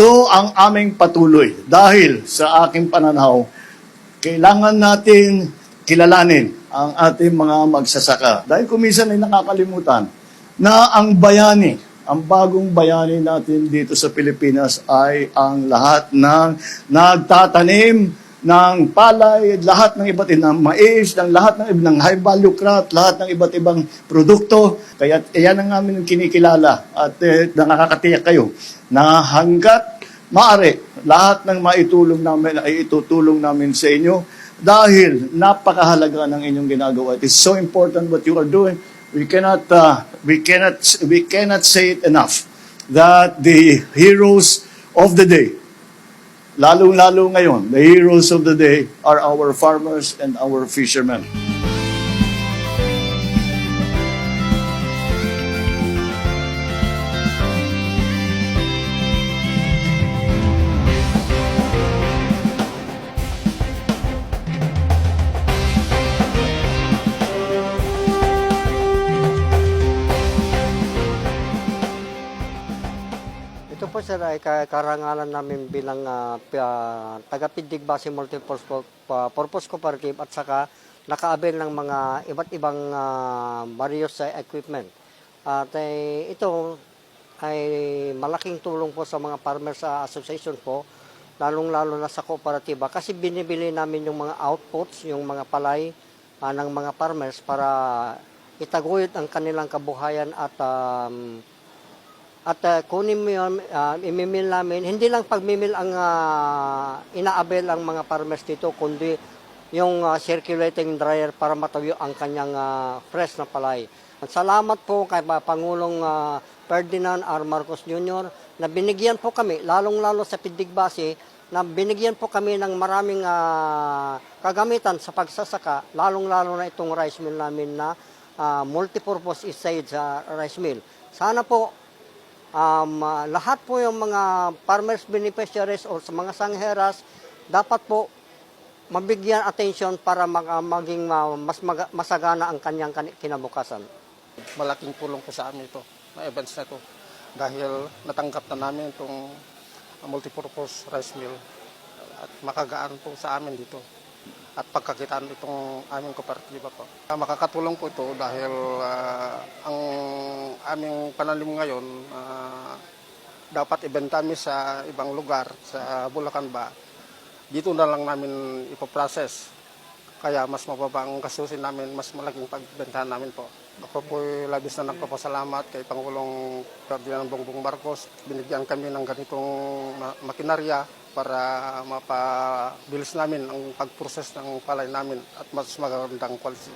Ito ang aming patuloy dahil sa aking pananaw, kailangan natin kilalanin ang ating mga magsasaka. Dahil kuminsan ay nakakalimutan na ang bayani, ang bagong bayani natin dito sa Pilipinas ay ang lahat ng nagtatanim ng palay, lahat ng iba't ibang mais, ng lahat ng high value crop, lahat ng iba't ibang produkto. Kaya yan ang aming kinikilala at nakakatiyak kayo na hanggat maaari, lahat ng maitulong namin ay itutulong namin sa inyo dahil napakahalaga ng inyong ginagawa. It is so important what you are doing. We cannot say it enough that the heroes of the day, lalo-lalo ngayon, the heroes of the day are our farmers and our fishermen. Ito po sir ay karangalan namin bilang taga-Pindig Base Multi-Purpose Cooperative at saka naka-avail ng mga iba't ibang various equipment. At ito ay malaking tulong po sa mga farmers association po, lalong-lalo na sa kooperatiba kasi binibili namin yung mga outputs, yung mga palay ng mga farmers para itaguyod ang kanilang kabuhayan at kunin mo yun, imimil namin. Hindi lang pagmimil ang inaabel ang mga farmers dito, kundi yung circulating dryer para matuyo ang kanyang fresh na palay. At salamat po kay Pangulong Ferdinand R. Marcos Jr. na binigyan po kami, lalong-lalo sa Pindig Base, na binigyan po kami ng maraming kagamitan sa pagsasaka, lalong-lalo na itong rice mill namin na multipurpose stage rice mill. Sana po lahat po yung mga farmers beneficiaries o sa mga sangheras dapat po mabigyan attention para maging masagana ang kanyang kinabukasan. Malaking tulong po sa amin ito, na events na ito. Dahil natanggap na namin itong multipurpose rice mill at makagaan po sa amin dito. At pagkakitaan itong aming kooperatiba po. Makakatulong po ito dahil ang aming pananim ngayon dapat ibenta namin sa ibang lugar, sa Bulacan ba. Dito na lang namin ipoprocess. Kaya mas mababa ang gastusin namin, mas malaking pagbentahan namin po. Ako po labis na nagpapasalamat kay Pangulong Ferdinand Bongbong Marcos. Binigyan kami ng ganitong makinarya para mapabilis namin ang pag-process ng palay namin at mas magandang quality.